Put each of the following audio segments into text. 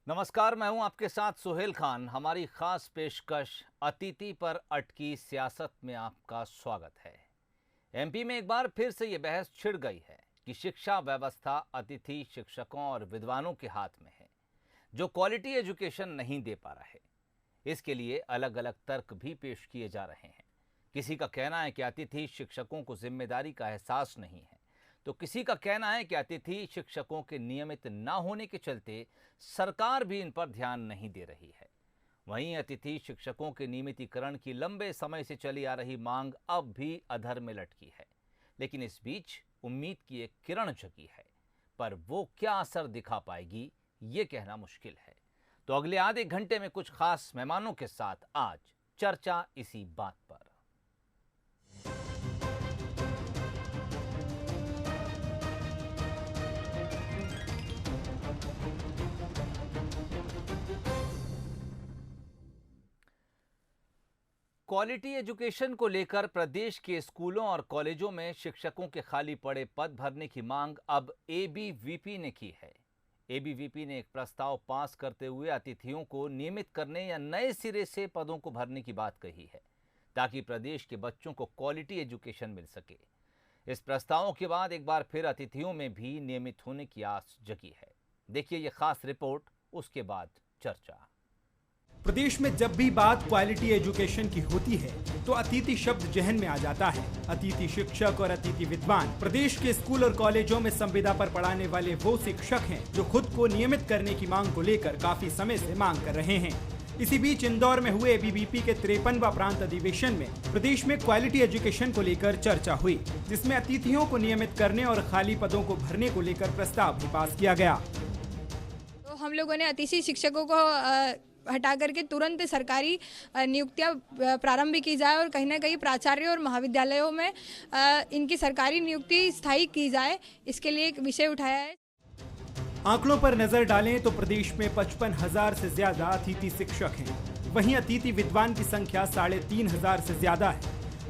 नमस्कार, मैं हूं आपके साथ सुहेल खान। हमारी खास पेशकश अतिथि पर अटकी सियासत में आपका स्वागत है। एमपी में एक बार फिर से ये बहस छिड़ गई है कि शिक्षा व्यवस्था अतिथि शिक्षकों और विद्वानों के हाथ में है, जो क्वालिटी एजुकेशन नहीं दे पा रहे। इसके लिए अलग अलग तर्क भी पेश किए जा रहे हैं। किसी का कहना है कि अतिथि शिक्षकों को जिम्मेदारी का एहसास नहीं है, तो किसी का कहना है कि अतिथि शिक्षकों के नियमित न होने के चलते सरकार भी इन पर ध्यान नहीं दे रही है। वहीं अतिथि शिक्षकों के नियमितीकरण की लंबे समय से चली आ रही मांग अब भी अधर में लटकी है। लेकिन इस बीच उम्मीद की एक किरण जगी है, पर वो क्या असर दिखा पाएगी ये कहना मुश्किल है। तो अगले आधे घंटे में कुछ खास मेहमानों के साथ आज चर्चा इसी बात पर। क्वालिटी एजुकेशन को लेकर प्रदेश के स्कूलों और कॉलेजों में शिक्षकों के खाली पड़े पद भरने की मांग अब एबीवीपी ने की है। एबीवीपी ने एक प्रस्ताव पास करते हुए अतिथियों को नियमित करने या नए सिरे से पदों को भरने की बात कही है, ताकि प्रदेश के बच्चों को क्वालिटी एजुकेशन मिल सके। इस प्रस्तावों के बाद एक बार फिर अतिथियों में भी नियमित होने की आस जगी है। देखिए ये खास रिपोर्ट, उसके बाद चर्चा। प्रदेश में जब भी बात क्वालिटी एजुकेशन की होती है तो अतिथि शब्द जहन में आ जाता है। अतिथि शिक्षक और अतिथि विद्वान प्रदेश के स्कूल और कॉलेजों में संविदा पर पढ़ाने वाले वो शिक्षक हैं जो खुद को नियमित करने की मांग को लेकर काफी समय से मांग कर रहे हैं। इसी बीच इंदौर में हुए एबीवीपी के 53वां प्रांत अधिवेशन में प्रदेश में क्वालिटी एजुकेशन को लेकर चर्चा हुई, जिसमें अतिथियों को नियमित करने और खाली पदों को भरने को लेकर प्रस्ताव भी पास किया गया। तो हम लोगों ने अतिथि शिक्षकों को हटा करके तुरंत सरकारी नियुक्तियां प्रारंभ की जाए और कहीं ना कहीं प्राचार्यों और महाविद्यालयों में इनकी सरकारी नियुक्ति स्थायी की जाए, इसके लिए एक विषय उठाया है। आंकड़ों पर नजर डालें तो प्रदेश में 55,000 से ज्यादा अतिथि शिक्षक हैं। वहीं अतिथि विद्वान की संख्या 3,500 से ज्यादा है।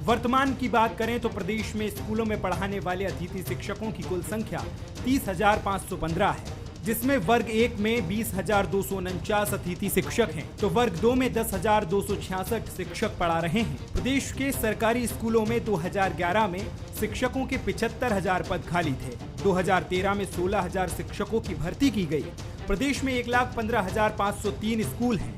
वर्तमान की बात करें तो प्रदेश में स्कूलों में पढ़ाने वाले अतिथि शिक्षकों की कुल संख्या 30,515 है, जिसमें वर्ग 1 में 20,249 अतिथि शिक्षक हैं, तो वर्ग 2 में 10,266 शिक्षक पढ़ा रहे हैं। प्रदेश के सरकारी स्कूलों में 2011 में शिक्षकों के 75,000 पद खाली थे। 2013 में 16,000 शिक्षकों की भर्ती की गई। प्रदेश में 1,15,503 स्कूल हैं।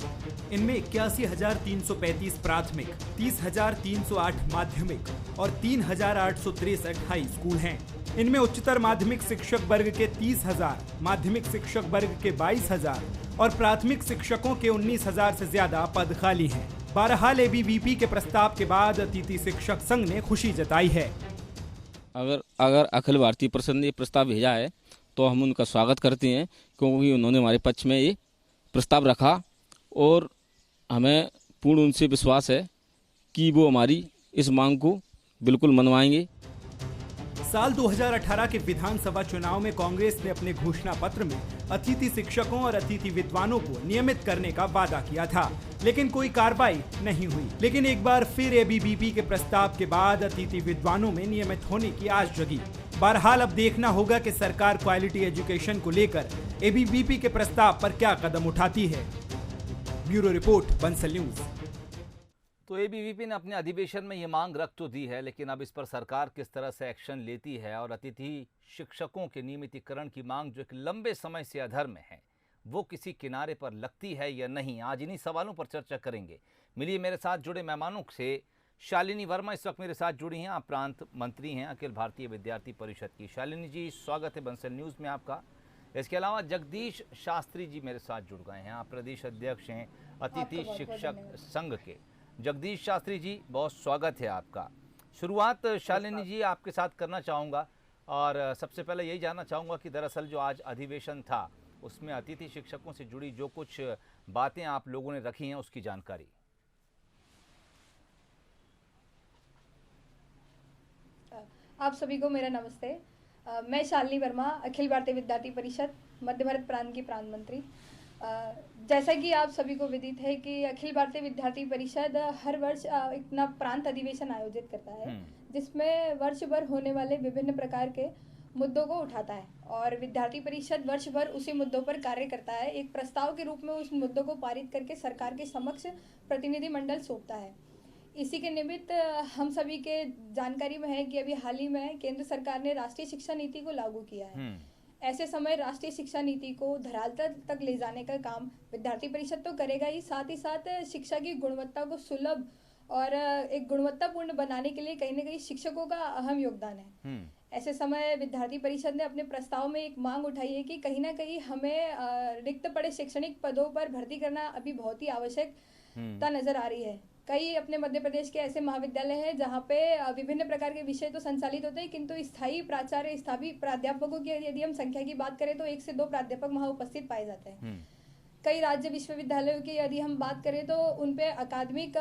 इनमें 81,335 प्राथमिक, 30,308 माध्यमिक और 3,863 हाई स्कूल हैं। इनमें उच्चतर माध्यमिक शिक्षक वर्ग के 30,000, माध्यमिक शिक्षक वर्ग के 22,000 और प्राथमिक शिक्षकों के 19,000 से ज्यादा पद खाली हैं। बहरहाल एबीवीपी के प्रस्ताव के बाद अतिथि शिक्षक संघ ने खुशी जताई है। अगर अखिल भारतीय परिषद ने प्रस्ताव भेजा है तो हम उनका स्वागत करते हैं, क्योंकि उन्होंने हमारे पक्ष में ये प्रस्ताव रखा और हमें पूर्ण उनसे विश्वास है कि वो हमारी इस मांग को बिल्कुल मनवाएंगे। साल 2018 के विधानसभा चुनाव में कांग्रेस ने अपने घोषणा पत्र में अतिथि शिक्षकों और अतिथि विद्वानों को नियमित करने का वादा किया था, लेकिन कोई कार्रवाई नहीं हुई। लेकिन एक बार फिर एबीवीपी के प्रस्ताव के बाद अतिथि विद्वानों में नियमित होने की आस जगी। बहरहाल अब देखना होगा कि सरकार क्वालिटी एजुकेशन को लेकर एबीवीपी के प्रस्ताव पर क्या कदम उठाती है। Bureau report, Bansal news. तो एबीवीपी ने अपने अधिवेशन में ये मांग रख तो दी है, लेकिन अब इस पर सरकार किस तरह से एक्शन लेती है और अतिथि शिक्षकों के नियमितीकरण की मांग जो एक लंबे समय से अधर में है, वो किसी किनारे पर लगती है या नहीं, आज इन्हीं सवालों पर चर्चा करेंगे। मिलिए मेरे साथ जुड़े मेहमानों से। शालिनी वर्मा इस वक्त मेरे साथ जुड़ी हैं। आप प्रांत मंत्री हैं अखिल भारतीय विद्यार्थी परिषद की। शालिनी जी, स्वागत है बंसल न्यूज़ में आपका। इसके अलावा जगदीश शास्त्री जी मेरे साथ जुड़ गए हैं। आप प्रदेश अध्यक्ष हैं अतिथि शिक्षक संघ के। जगदीश शास्त्री जी, बहुत स्वागत है आपका। शुरुआत शालिनी जी आपके साथ करना चाहूँगा और सबसे पहले यही जानना चाहूँगा कि दरअसल जो आज अधिवेशन था उसमें अतिथि शिक्षकों से जुड़ी जो कुछ बातें आप लोगों ने रखी हैं उसकी जानकारी। आप सभी को मेरा नमस्ते। मैं शालिनी वर्मा, अखिल भारतीय विद्यार्थी परिषद मध्य भारत प्रांत की प्रांत मंत्री। जैसा कि आप सभी को विदित है कि अखिल भारतीय विद्यार्थी परिषद हर वर्ष अपना प्रांत अधिवेशन आयोजित करता है, जिसमें वर्ष भर होने वाले विभिन्न प्रकार के मुद्दों को उठाता है और विद्यार्थी परिषद वर्ष भर उसी मुद्दों पर कार्य करता है। एक प्रस्ताव के रूप में उस मुद्दों को पारित करके सरकार के समक्ष प्रतिनिधि मंडल सौंपता है। इसी के निमित्त हम सभी के जानकारी में है कि अभी हाल ही में केंद्र सरकार ने राष्ट्रीय शिक्षा नीति को लागू किया है। ऐसे समय राष्ट्रीय शिक्षा नीति को धरातल तक ले जाने का काम विद्यार्थी परिषद तो करेगा ही साथ शिक्षा की गुणवत्ता को सुलभ और एक गुणवत्तापूर्ण बनाने के लिए कहीं ना कहीं शिक्षकों का अहम योगदान है। ऐसे समय विद्यार्थी परिषद ने अपने प्रस्ताव में एक मांग उठाई है कि कहीं ना कहीं हमें रिक्त पड़े शैक्षणिक पदों पर भर्ती करना अभी बहुत ही आवश्यकता नजर आ रही है। कई अपने मध्य प्रदेश के ऐसे महाविद्यालय हैं जहाँ पे विभिन्न प्रकार के विषय तो संचालित होते हैं, किंतु स्थायी प्राचार्य स्थायी प्राध्यापकों की यदि हम संख्या की बात करें तो 1 से 2 प्राध्यापक वहाँ उपस्थित पाए जाते हैं। कई राज्य विश्वविद्यालयों की यदि हम बात करें तो उन पे अकादमिक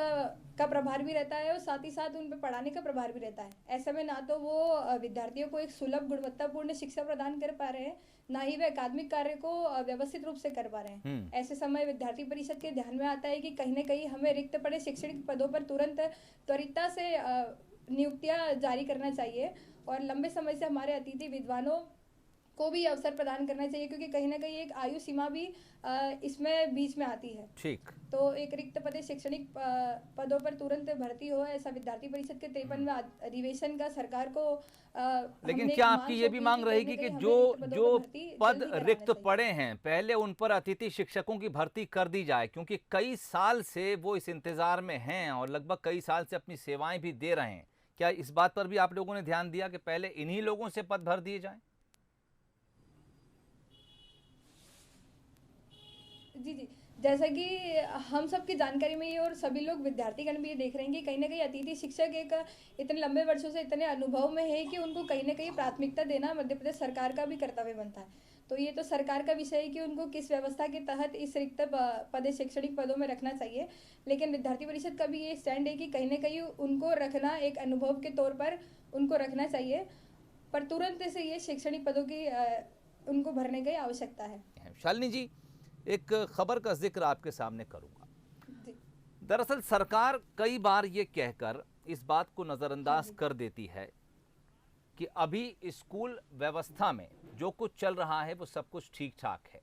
का प्रभार भी रहता है और साथ ही साथ उन पे पढ़ाने का प्रभार भी रहता है। ऐसे में ना तो वो विद्यार्थियों को एक सुलभ गुणवत्तापूर्ण शिक्षा प्रदान कर पा रहे हैं, ना ही वे अकादमिक कार्य को व्यवस्थित रूप से कर पा रहे हैं। ऐसे समय विद्यार्थी परिषद के ध्यान में आता है कि कहीं ना कहीं हमें रिक्त पड़े शैक्षणिक पदों पर तुरंत त्वरितता से नियुक्तियां जारी करना चाहिए और लंबे समय से हमारे अतिथि विद्वानों को भी अवसर प्रदान करना चाहिए, क्योंकि कहीं ना कहीं एक आयु सीमा भी इसमें बीच में आती है। ठीक। तो एक रिक्त पदे शैक्षणिक पदों पर तुरंत भर्ती हो, ऐसा विद्यार्थी परिषद के 53वें अधिवेशन का सरकार को लेकिन क्या आपकी ये भी मांग रहेगी कि जो पद रिक्त पड़े हैं पहले उन पर अतिथि शिक्षकों की भर्ती कर दी जाए, क्योंकि कई साल से वो इस इंतजार में हैं और लगभग कई साल से अपनी सेवाएं भी दे रहे हैं। क्या इस बात पर भी आप लोगों ने ध्यान दिया कि पहले इन्हीं लोगों से पद भर दिए जाएं? जी, जैसा कि हम सबकी जानकारी में ये और सभी लोग विद्यार्थीगण भी ये देख रहे हैं कि कहीं ना कहीं अतिथि शिक्षक एक इतने लंबे वर्षों से इतने अनुभव में है कि उनको कहीं ना कहीं प्राथमिकता देना मध्य प्रदेश सरकार का भी कर्तव्य बनता है। तो ये तो सरकार का विषय है कि उनको किस व्यवस्था के तहत इस रिक्त पदे शैक्षणिक पदों में रखना चाहिए, लेकिन विद्यार्थी परिषद का भी ये स्टैंड है कि कहीं ना कहीं उनको रखना एक अनुभव के तौर पर उनको रखना चाहिए, पर तुरंत से ये शैक्षणिक पदों की उनको भरने की आवश्यकता है। शालिनी जी, एक खबर का जिक्र आपके सामने करूंगा। दरअसल सरकार कई बार ये कहकर इस बात को नज़रअंदाज कर देती है कि अभी स्कूल व्यवस्था में जो कुछ चल रहा है वो सब कुछ ठीक ठाक है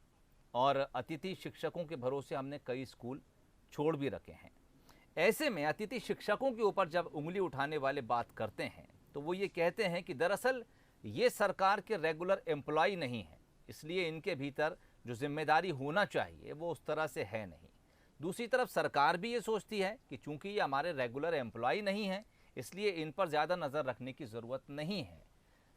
और अतिथि शिक्षकों के भरोसे हमने कई स्कूल छोड़ भी रखे हैं। ऐसे में अतिथि शिक्षकों के ऊपर जब उंगली उठाने वाले बात करते हैं तो वो ये कहते हैं कि दरअसल ये सरकार के रेगुलर एम्प्लॉय नहीं है, इसलिए इनके भीतर जो जिम्मेदारी होना चाहिए वो उस तरह से है नहीं। दूसरी तरफ सरकार भी ये सोचती है कि चूंकि ये हमारे रेगुलर एम्प्लॉय नहीं हैं, इसलिए इन पर ज़्यादा नज़र रखने की ज़रूरत नहीं है।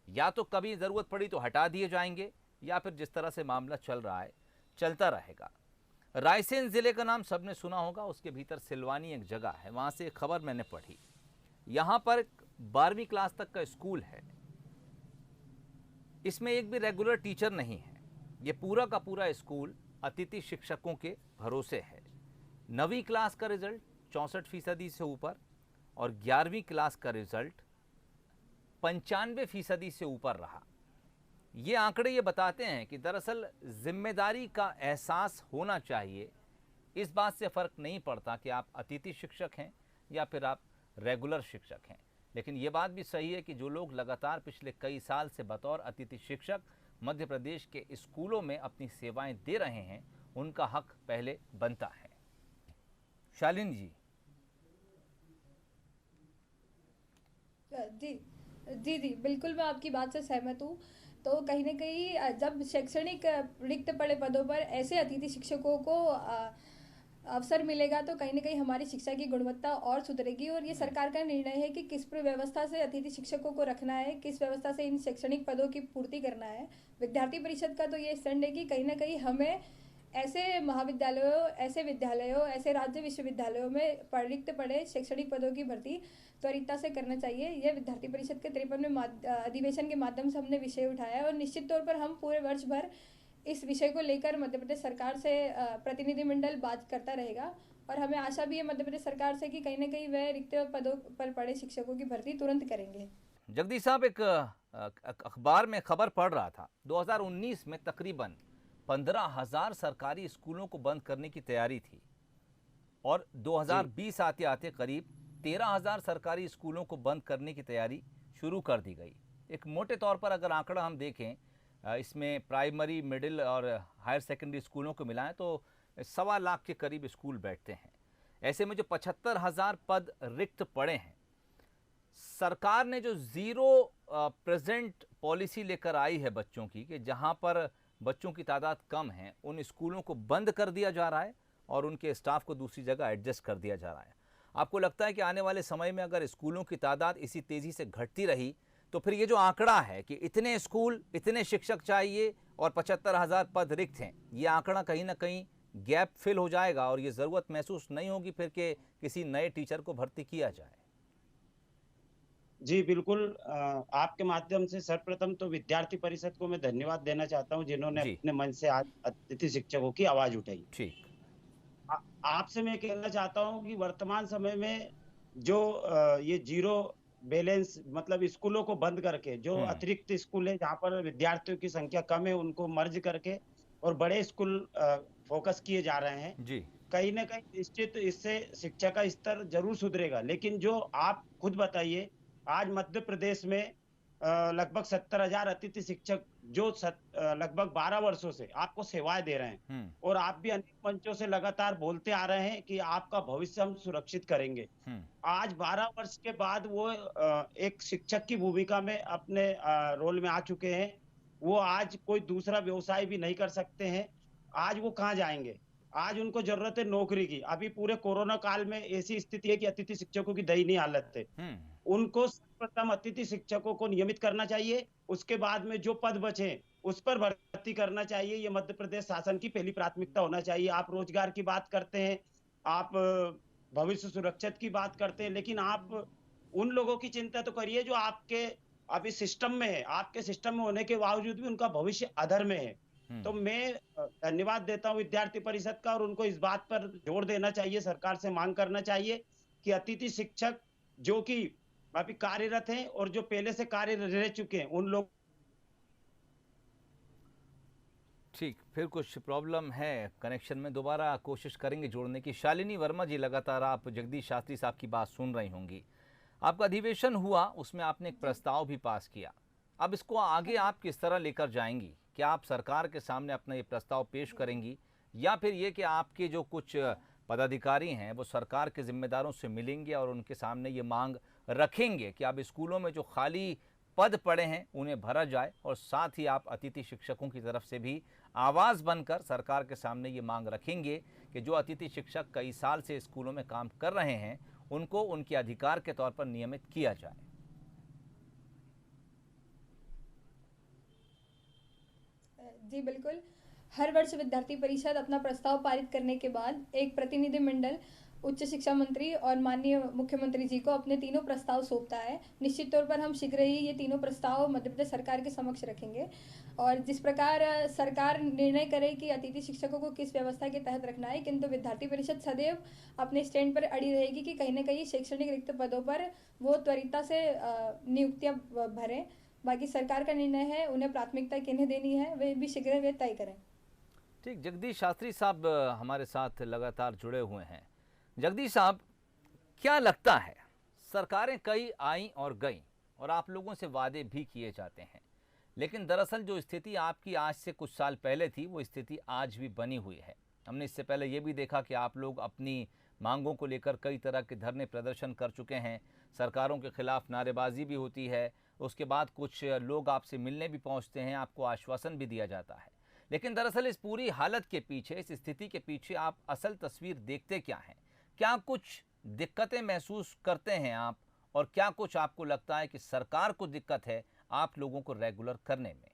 या तो कभी ज़रूरत पड़ी तो हटा दिए जाएंगे या फिर जिस तरह से मामला चल रहा है चलता रहेगा। रायसेन ज़िले का नाम सबने सुना होगा, उसके भीतर सिलवानी एक जगह है, वहाँ से एक खबर मैंने पढ़ी। यहाँ पर 12वीं क्लास तक का स्कूल है, इसमें एक भी रेगुलर टीचर नहीं है। ये पूरा का पूरा स्कूल अतिथि शिक्षकों के भरोसे है। 9वीं क्लास का रिजल्ट 64% से ऊपर और 11वीं क्लास का रिजल्ट 95% से ऊपर रहा। ये आंकड़े ये बताते हैं कि दरअसल जिम्मेदारी का एहसास होना चाहिए। इस बात से फ़र्क नहीं पड़ता कि आप अतिथि शिक्षक हैं या फिर आप रेगुलर शिक्षक हैं, लेकिन ये बात भी सही है कि जो लोग लगातार पिछले कई साल से बतौर अतिथि शिक्षक मध्य प्रदेश के स्कूलों में अपनी सेवाएं दे रहे हैं, उनका हक पहले बनता है। शालिनी जी। जी, बिल्कुल मैं आपकी बात से सहमत हूँ। तो कहीं न कहीं जब शैक्षणिक रिक्त पड़े पदों पर ऐसे अतिथि शिक्षकों को अवसर मिलेगा तो कहीं ना कहीं हमारी शिक्षा की गुणवत्ता और सुधरेगी। और ये सरकार का निर्णय है कि किस व्यवस्था से अतिथि शिक्षकों को रखना है, किस व्यवस्था से इन शैक्षणिक पदों की पूर्ति करना है। विद्यार्थी परिषद का तो ये स्टैंड है कि कहीं ना कहीं हमें ऐसे महाविद्यालयों, ऐसे विद्यालयों, ऐसे राज्य विश्वविद्यालयों में रिक्त पड़े शैक्षणिक पदों की भर्ती त्वरितता से करना चाहिए। यह विद्यार्थी परिषद के 53वें अधिवेशन के माध्यम से हमने विषय उठाया है और निश्चित तौर पर हम पूरे वर्ष भर इस विषय को लेकर मध्य प्रदेश सरकार से प्रतिनिधिमंडल बात करता रहेगा और हमें आशा भी है मध्य प्रदेश सरकार से कि कहीं ना कहीं वह रिक्त पदों पर पड़े शिक्षकों की भर्ती तुरंत करेंगे। जगदीश साहब, एक अखबार में खबर पढ़ रहा था, 2019 में तकरीबन 15,000 सरकारी स्कूलों को बंद करने की तैयारी थी और 2020 आते आते करीब 13,000 सरकारी स्कूलों को बंद करने की तैयारी शुरू कर दी गई। एक मोटे तौर पर अगर आंकड़ा हम देखें, इसमें प्राइमरी, मिडिल और हायर सेकेंडरी स्कूलों को मिलाएं तो 1.25 लाख के करीब स्कूल बैठते हैं। ऐसे में जो 75,000 पद रिक्त पड़े हैं, सरकार ने जो ज़ीरो प्रेजेंट पॉलिसी लेकर आई है बच्चों की, कि जहां पर बच्चों की तादाद कम है उन स्कूलों को बंद कर दिया जा रहा है और उनके स्टाफ को दूसरी जगह एडजस्ट कर दिया जा रहा है। आपको लगता है कि आने वाले समय में अगर स्कूलों की तादाद इसी तेज़ी से घटती रही तो फिर ये जो आंकड़ा है कि इतने स्कूल, इतने शिक्षक चाहिए और 75,000 पद रिक्त हैं, ये आंकड़ा कहीं ना कहीं गैप फिल हो जाएगा और ये ज़रूरत महसूस नहीं होगी फिर के किसी नए टीचर को भर्ती किया जाए? जी बिल्कुल। आपके माध्यम से सर्वप्रथम तो विद्यार्थी परिषद को मैं धन्यवाद देना चाहता हूं, जिन्होंने जी। अपने मन से आज अतिथि शिक्षकों की आवाज उठाई। ठीक। आपसे मैं कहना चाहता हूं कि वर्तमान समय में जो ये जीरो बैलेंस, मतलब स्कूलों को बंद करके जो अतिरिक्त स्कूल है जहां पर विद्यार्थियों की संख्या कम है उनको मर्ज करके और बड़े स्कूल फोकस किए जा रहे हैं जी। कहीं ना कहीं निश्चित इससे शिक्षा का स्तर जरूर सुधरेगा। लेकिन जो आप खुद बताइए, आज मध्य प्रदेश में लगभग 70,000 अतिथि शिक्षक जो लगभग 12 वर्षों से आपको सेवाएं दे रहे हैं और आप भी अनेक मंचों से लगातार बोलते आ रहे हैं कि आपका भविष्य हम सुरक्षित करेंगे। आज 12 वर्ष के बाद वो एक शिक्षक की भूमिका में अपने रोल में आ चुके हैं। वो आज कोई दूसरा व्यवसाय भी नहीं कर सकते हैं। आज वो कहाँ जाएंगे? आज उनको जरूरत है नौकरी की। अभी पूरे कोरोना काल में ऐसी स्थिति है कि अतिथि शिक्षकों की दयनीय हालत है। उनको सर्वप्रथम अतिथि शिक्षकों को नियमित करना चाहिए, उसके बाद में जो पद बचे उस पर भर्ती करना चाहिए। ये मध्य प्रदेश शासन की पहली प्राथमिकता होना चाहिए। आप रोजगार की बात करते हैं, आप भविष्य सुरक्षित की बात करते हैं, लेकिन आप उन लोगों की चिंता तो करिए जो आपके अभी सिस्टम में है। आपके सिस्टम में होने के बावजूद भी उनका भविष्य अधर में है। तो मैं धन्यवाद देता हूं विद्यार्थी परिषद का, और उनको इस बात पर जोर देना चाहिए, सरकार से मांग करना चाहिए कि अतिथि शिक्षक जो कि अभी कार्यरत हैं और जो पहले से कार्य रह चुके हैं उन लोग। ठीक, फिर कुछ प्रॉब्लम है कनेक्शन में, दोबारा कोशिश करेंगे जोड़ने की। शालिनी वर्मा जी, लगातार आप जगदीश शास्त्री साहब की बात सुन रही होंगी। आपका अधिवेशन हुआ, उसमें आपने एक प्रस्ताव भी पास किया। अब इसको आगे आप किस तरह लेकर जाएंगी? क्या आप सरकार के सामने अपना ये प्रस्ताव पेश करेंगी, या फिर ये कि आपके जो कुछ पदाधिकारी हैं वो सरकार के जिम्मेदारों से मिलेंगे और उनके सामने ये मांग रखेंगे कि अब स्कूलों में जो खाली पद पड़े हैं उन्हें भरा जाए, और साथ ही आप अतिथि शिक्षकों की तरफ से भी आवाज़ बनकर सरकार के सामने ये मांग रखेंगे कि जो अतिथि शिक्षक कई साल से स्कूलों में काम कर रहे हैं उनको उनके अधिकार के तौर पर नियमित किया जाए? जी बिल्कुल। हर वर्ष विद्यार्थी परिषद अपना प्रस्ताव पारित करने के बाद एक प्रतिनिधिमंडल उच्च शिक्षा मंत्री और माननीय मुख्यमंत्री जी को अपने तीनों प्रस्ताव सौंपता है। निश्चित तौर पर हम शीघ्र ही ये तीनों प्रस्ताव मध्य प्रदेश सरकार के समक्ष रखेंगे, और जिस प्रकार सरकार निर्णय करे कि अतिथि शिक्षकों को किस व्यवस्था के तहत रखना है, किंतु विद्यार्थी परिषद सदैव अपने स्टैंड पर अड़ी रहेगी कि कहीं ना कहीं शैक्षणिक रिक्त पदों पर वो त्वरितता से नियुक्तियाँ भरें। बाकी सरकार का निर्णय है, उन्हें प्राथमिकता किन्हें देनी है वे भी शीघ्र वे तय करें। ठीक, जगदीश शास्त्री साहब हमारे साथ लगातार जुड़े हुए हैं। जगदीश साहब, क्या लगता है, सरकारें कई आई और गई और आप लोगों से वादे भी किए जाते हैं, लेकिन दरअसल जो स्थिति आपकी आज से कुछ साल पहले थी वो स्थिति आज भी बनी हुई है। हमने इससे पहले ये भी देखा कि आप लोग अपनी मांगों को लेकर कई तरह के धरने प्रदर्शन कर चुके हैं, सरकारों के खिलाफ नारेबाजी भी होती है, उसके बाद कुछ लोग आपसे मिलने भी पहुंचते हैं, आपको आश्वासन भी दिया जाता है। लेकिन दरअसल इस पूरी हालत के पीछे, इस स्थिति के पीछे आप असल तस्वीर देखते क्या हैं? क्या कुछ दिक्कतें महसूस करते हैं आप, और क्या कुछ आपको लगता है कि सरकार को दिक्कत है आप लोगों को रेगुलर करने में?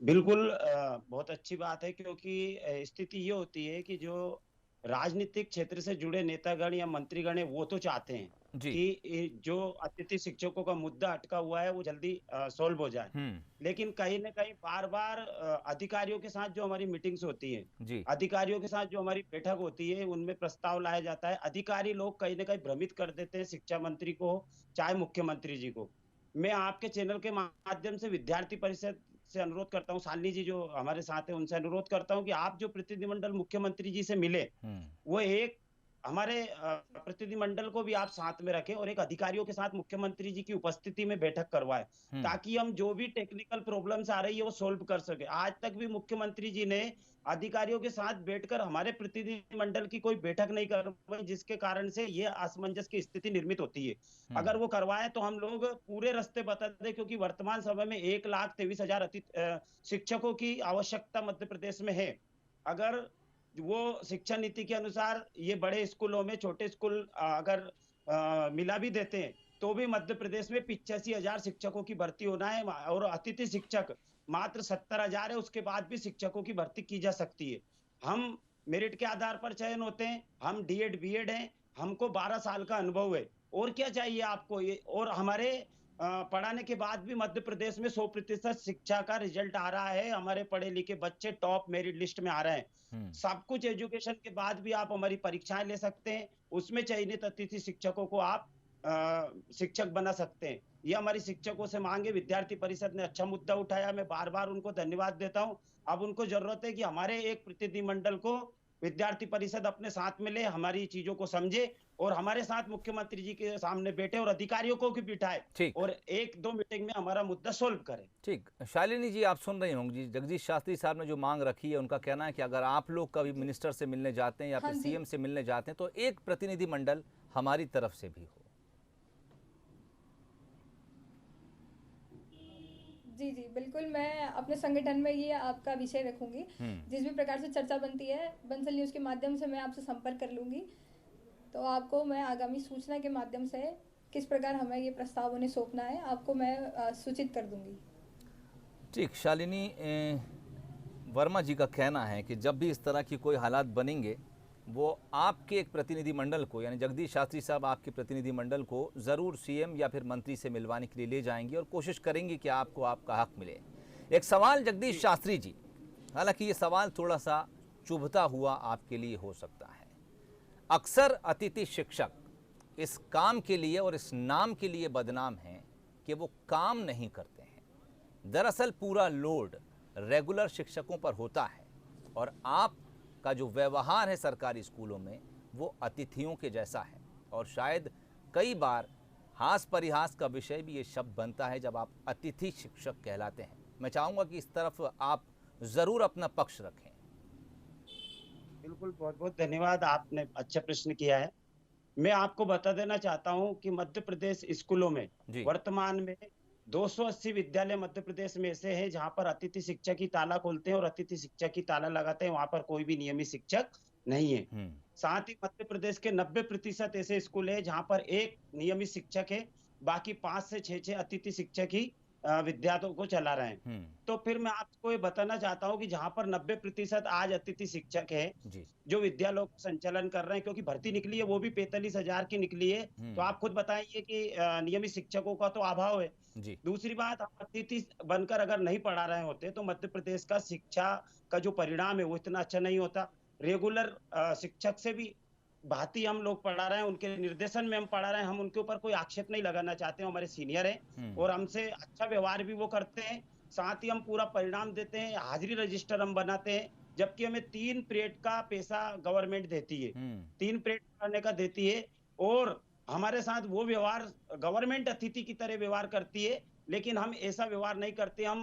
बिल्कुल, बहुत अच्छी बात है, क्योंकि स्थिति ये होती है कि जो राजनीतिक क्षेत्र से जुड़े नेतागण या मंत्रीगण है वो तो चाहते हैं कि जो अतिथि शिक्षकों का मुद्दा अटका हुआ है वो जल्दी सॉल्व हो जाए। लेकिन कहीं ना कहीं बार बार अधिकारियों के साथ जो हमारी मीटिंग्स होती है, अधिकारियों के साथ जो हमारी बैठक होती है, उनमें प्रस्ताव लाया जाता है। अधिकारी लोग कहीं ना कहीं भ्रमित कर देते हैं शिक्षा मंत्री को, चाहे मुख्यमंत्री जी को। मैं आपके चैनल के माध्यम से विद्यार्थी परिषद से अनुरोध करता हूं, शालिनी जी जो हमारे साथ है उनसे अनुरोध करता हूं कि आप जो प्रतिनिधिमंडल मुख्यमंत्री जी से मिले वो एक हमारे प्रतिनिधिमंडल को भी आप साथ में रखें और एक अधिकारियों के साथ मुख्यमंत्री जी की उपस्थिति में बैठक करवाएं, ताकि हम जो भी टेक्निकल प्रॉब्लम्स आ रही है वो सोल्व कर सके। आज तक भी मुख्यमंत्री जी ने अधिकारियों के साथ बैठकर हमारे प्रतिनिधिमंडल की कोई बैठक नहीं करवाई, जिसके कारण से ये असमंजस की स्थिति निर्मित होती है। अगर वो करवाए तो हम लोग पूरे रास्ते बता दें, क्योंकि वर्तमान समय में 1,23,000 शिक्षकों की आवश्यकता मध्य प्रदेश में है। अगर वो शिक्षा नीति के अनुसार ये बड़े स्कूलों में छोटे स्कूल अगर मिला भी देते हैं तो भी मध्य प्रदेश में 85,000 शिक्षकों की भर्ती होना है, और अतिथि शिक्षक मात्र 70,000 है। उसके बाद भी शिक्षकों की भर्ती की जा सकती है। हम मेरिट के आधार पर चयन होते हैं, हम डीएड बीएड हैं, हमको 12 साल का अनुभव है, और क्या चाहिए आपको ये। और हमारे पढ़ाने के बाद भी मध्य प्रदेश में 100% शिक्षा का रिजल्ट आ रहा है, हमारे पढ़े लिखे बच्चे टॉप मेरिट लिस्ट में आ रहे हैं। सब कुछ एजुकेशन के बाद भी आप हमारी परीक्षाएं ले सकते हैं, उसमें चयनित अतिथि शिक्षकों को आप शिक्षक बना सकते हैं। ये हमारी शिक्षकों से मांग है। विद्यार्थी परिषद ने अच्छा मुद्दा उठाया, मैं बार बार उनको धन्यवाद देता हूं। अब उनको जरूरत है कि हमारे एक प्रतिनिधिमंडल को विद्यार्थी परिषद अपने साथ में ले, हमारी चीजों को समझे और हमारे साथ मुख्यमंत्री जी के सामने बैठे और अधिकारियों को भी बिठाए और 1-2 मीटिंग में हमारा मुद्दा सोल्व करें। ठीक, शालिनी जी आप सुन रही होंगी, जगदीश शास्त्री साहब ने जो मांग रखी है, उनका कहना है कि अगर आप लोग कभी मिनिस्टर से मिलने जाते हैं या फिर सीएम से मिलने जाते हैं तो एक प्रतिनिधिमंडल हमारी तरफ से भी हो। जी जी बिल्कुल, मैं अपने संगठन में ये आपका विषय रखूंगी। जिस भी प्रकार से चर्चा बनती है बंसल न्यूज़ के माध्यम से मैं आपसे संपर्क कर लूंगी, तो आपको मैं आगामी सूचना के माध्यम से किस प्रकार हमें ये प्रस्ताव उन्हें सौंपना है आपको मैं सूचित कर दूंगी। ठीक, शालिनी वर्मा जी का कहना है कि जब भी इस तरह की कोई हालात बनेंगे वो आपके एक प्रतिनिधिमंडल को, यानी जगदीश शास्त्री साहब आपके प्रतिनिधिमंडल को ज़रूर सीएम या फिर मंत्री से मिलवाने के लिए ले जाएंगे और कोशिश करेंगे कि आपको आपका हक मिले। एक सवाल जगदीश शास्त्री जी, हालांकि ये सवाल थोड़ा सा चुभता हुआ आपके लिए हो सकता है। अक्सर अतिथि शिक्षक इस काम के लिए और इस नाम के लिए बदनाम हैं कि वो काम नहीं करते हैं। दरअसल पूरा लोड रेगुलर शिक्षकों पर होता है और आप का जो व्यवहार है सरकारी स्कूलों में वो अतिथियों के जैसा है, और शायद कई बार हास परिहास का विषय भी ये शब्द बनता है जब आप अतिथि शिक्षक कहलाते हैं। मैं चाहूँगा कि इस तरफ आप ज़रूर अपना पक्ष रखें। बिल्कुल, बहुत बहुत धन्यवाद, आपने अच्छा प्रश्न किया है। मैं आपको बता देना चाहता हूं कि मध्य प्रदेश स्कूलों में वर्तमान में 280 विद्यालय मध्य प्रदेश में ऐसे हैं जहां पर अतिथि शिक्षक ही ताला खोलते हैं और अतिथि शिक्षक ही ताला लगाते हैं, वहां पर कोई भी नियमित शिक्षक नहीं है। साथ ही मध्य प्रदेश के 90% ऐसे स्कूल है जहां पर एक नियमित शिक्षक है, बाकी 5 से 6 अतिथि शिक्षक ही विद्यार्थियों को चला रहे हैं। तो फिर मैं आपको ये बताना चाहता हूँ कि जहां पर 90% आज अतिथि शिक्षक है जो विद्यालयों का संचालन कर रहे हैं, क्योंकि भर्ती निकली है वो भी 45,000 की निकली है, तो आप खुद बताइए कि नियमित शिक्षकों का तो अभाव है। दूसरी बात, हम अतिथि बनकर अगर नहीं पढ़ा रहे होते तो मध्य प्रदेश का शिक्षा का जो परिणाम है वो इतना अच्छा नहीं होता। रेगुलर शिक्षक से भी भांति हम लोग पढ़ा रहे हैं, उनके निर्देशन में हम पढ़ा रहे हैं, हम उनके ऊपर कोई आक्षेप नहीं लगाना चाहते हैं, हमारे सीनियर हैं और हमसे अच्छा व्यवहार भी वो करते हैं। साथ ही हम पूरा परिणाम देते हैं, हाजिरी रजिस्टर हम बनाते हैं, जबकि हमें 3 पीरियड का पैसा गवर्नमेंट देती है, 3 पीरियड पढ़ाने का देती है, और हमारे साथ वो व्यवहार गवर्नमेंट अतिथि की तरह व्यवहार करती है, लेकिन हम ऐसा व्यवहार नहीं करते। हम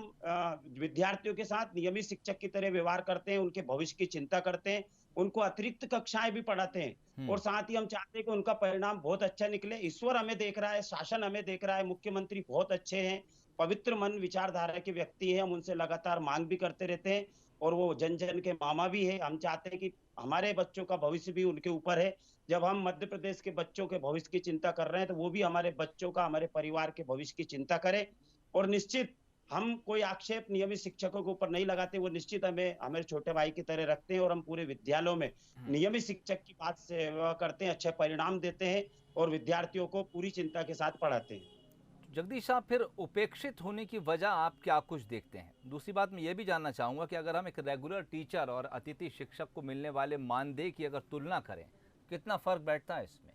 विद्यार्थियों के साथ नियमित शिक्षक की तरह व्यवहार करते हैं, उनके भविष्य की चिंता करते हैं, उनको अतिरिक्त कक्षाएं भी पढ़ाते हैं, और साथ ही हम चाहते हैं कि उनका परिणाम बहुत अच्छा निकले। ईश्वर हमें देख रहा है, शासन हमें देख रहा है, मुख्यमंत्री बहुत अच्छे हैं, पवित्र मन विचारधारा के व्यक्ति हैं, हम उनसे लगातार मांग भी करते रहते हैं, और वो जन जन के मामा भी है। हम चाहते हैं कि हमारे बच्चों का भविष्य भी उनके ऊपर है। जब हम मध्य प्रदेश के बच्चों के भविष्य की चिंता कर रहे हैं तो वो भी हमारे बच्चों का, हमारे परिवार के भविष्य की चिंता करें। और निश्चित हम कोई आक्षेप नियमित शिक्षकों के ऊपर नहीं लगाते, वो निश्चित हमें हमारे छोटे भाई की तरह रखते हैं, और हम पूरे विद्यालयों में नियमित शिक्षक की बात सेवा करते हैं, अच्छे परिणाम देते हैं और विद्यार्थियों को पूरी चिंता के साथ पढ़ाते हैं। जगदीश साहब, फिर उपेक्षित होने की वजह आप क्या कुछ देखते हैं? दूसरी बात मैं ये भी जानना चाहूँगा कि अगर हम एक रेगुलर टीचर और अतिथि शिक्षक को मिलने वाले मानदेय की अगर तुलना करें, कितना फर्क बैठता है इसमें?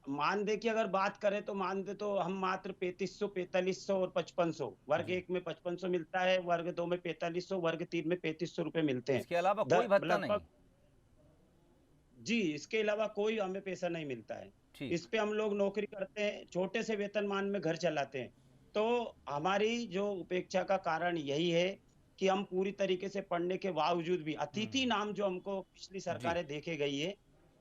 मानदेय की अगर बात करें तो मानदेय तो हम मात्र 3500, 4500 और 5500, वर्ग 1 में 5500 मिलता है, वर्ग 2 में 4500, वर्ग 3 में 3500 रुपए मिलते हैं। इसके अलावा कोई भत्ता नहीं? जी, इसके अलावा कोई हमें पैसा नहीं मिलता है। ठीक। इस पे हम लोग नौकरी करते हैं, छोटे से वेतनमान में घर चलाते हैं। तो हमारी जो उपेक्षा का कारण यही है कि हम पूरी तरीके से पढ़ने के बावजूद भी अतिथि नाम जो हमको पिछली जी। सरकारें देके गई है,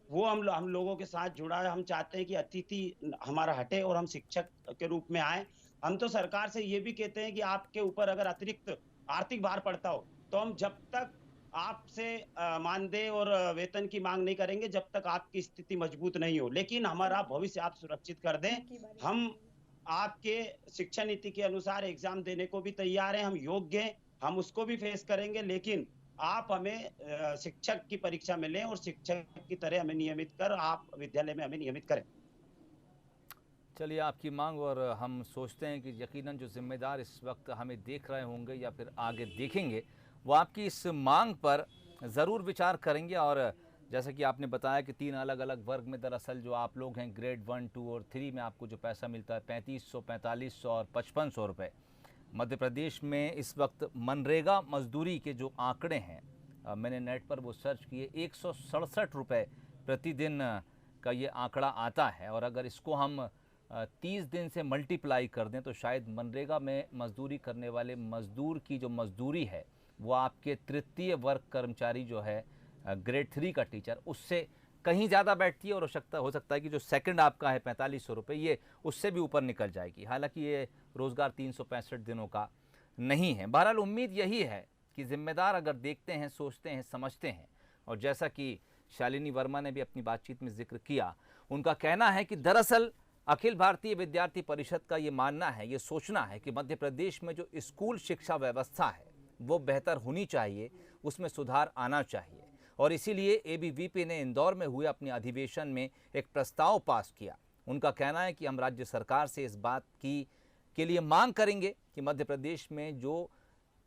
वो हम लोगों के साथ जुड़ा है। हम चाहते हैं कि अतिथि हमारा हटे और हम शिक्षक के रूप में आए। हम तो सरकार से ये भी कहते हैं कि आपके ऊपर अगर अतिरिक्त आर्थिक भार पड़ता हो, तो हम जब तक आपसे मानदेय और वेतन की मांग नहीं करेंगे, जब तक आपकी स्थिति मजबूत नहीं हो। लेकिन हमारा भविष्य आप सुरक्षित कर दें। हम आपके शिक्षा नीति के अनुसार एग्जाम देने को भी तैयार हैं, हम योग्य हैं, हम उसको भी फेस करेंगे, लेकिन आप हमें शिक्षक की परीक्षा में लें और शिक्षक की तरह हमें नियमित कर आप विद्यालय में हमें नियमित करें। चलिए, आपकी मांग और हम सोचते हैं कि यकीनन जो जिम्मेदार इस वक्त हमें देख रहे होंगे या फिर आगे देखेंगे, वो आपकी इस मांग पर ज़रूर विचार करेंगे। और जैसा कि आपने बताया कि 3 अलग अलग वर्ग में दरअसल जो आप लोग हैं, ग्रेड 1, 2 और 3 में आपको जो पैसा मिलता है 3500, 4500 और 5500 रुपये। मध्य प्रदेश में इस वक्त मनरेगा मजदूरी के जो आंकड़े हैं, मैंने नेट पर वो सर्च किए, 167 रुपये प्रतिदिन का ये आंकड़ा आता है। और अगर इसको हम 30 दिन से मल्टीप्लाई कर दें तो शायद मनरेगा में मजदूरी करने वाले मजदूर की जो मजदूरी है वो आपके तृतीय वर्ग कर्मचारी जो है, ग्रेड 3 का टीचर, उससे कहीं ज़्यादा बैठती है। और हो सकता है कि जो सेकंड आपका है 4500 रुपये, ये उससे भी ऊपर निकल जाएगी। हालांकि ये रोज़गार 365 दिनों का नहीं है। बहरहाल उम्मीद यही है कि जिम्मेदार अगर देखते हैं, सोचते हैं, समझते हैं, और जैसा कि शालिनी वर्मा ने भी अपनी बातचीत में जिक्र किया, उनका कहना है कि दरअसल अखिल भारतीय विद्यार्थी परिषद का ये मानना है, ये सोचना है कि मध्य प्रदेश में जो स्कूल शिक्षा व्यवस्था है वो बेहतर होनी चाहिए, उसमें सुधार आना चाहिए। और इसीलिए एबीवीपी ने इंदौर में हुए अपने अधिवेशन में एक प्रस्ताव पास किया। उनका कहना है कि हम राज्य सरकार से इस बात के लिए मांग करेंगे कि मध्य प्रदेश में जो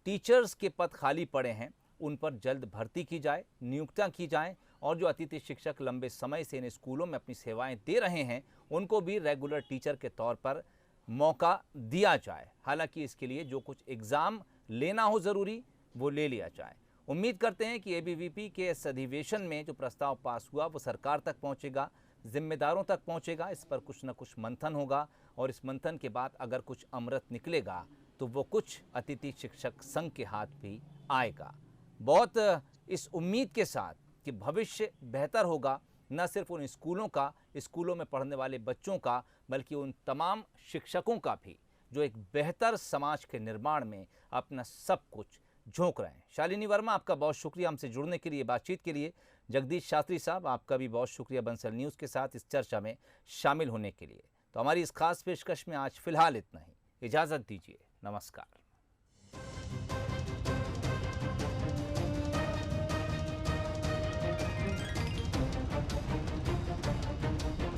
टीचर्स के पद खाली पड़े हैं उन पर जल्द भर्ती की जाए, नियुक्तियां की जाएं, और जो अतिथि शिक्षक लंबे समय से इन स्कूलों में अपनी सेवाएं दे रहे हैं उनको भी रेगुलर टीचर के तौर पर मौका दिया जाए। हालांकि इसके लिए जो कुछ एग्ज़ाम लेना हो ज़रूरी वो ले लिया जाए। उम्मीद करते हैं कि एबीवीपी के इस अधिवेशन में जो प्रस्ताव पास हुआ वो सरकार तक पहुंचेगा, जिम्मेदारों तक पहुंचेगा, इस पर कुछ न कुछ मंथन होगा, और इस मंथन के बाद अगर कुछ अमृत निकलेगा तो वो कुछ अतिथि शिक्षक संघ के हाथ भी आएगा। बहुत इस उम्मीद के साथ कि भविष्य बेहतर होगा, न सिर्फ उन स्कूलों का, स्कूलों में पढ़ने वाले बच्चों का, बल्कि उन तमाम शिक्षकों का भी जो एक बेहतर समाज के निर्माण में अपना सब कुछ झोंक रहे हैं। शालिनी वर्मा, आपका बहुत शुक्रिया हमसे जुड़ने के लिए, बातचीत के लिए। जगदीश शास्त्री साहब, आपका भी बहुत शुक्रिया बंसल न्यूज़ के साथ इस चर्चा में शामिल होने के लिए। तो हमारी इस खास पेशकश में आज फिलहाल इतना ही। इजाज़त दीजिए, नमस्कार।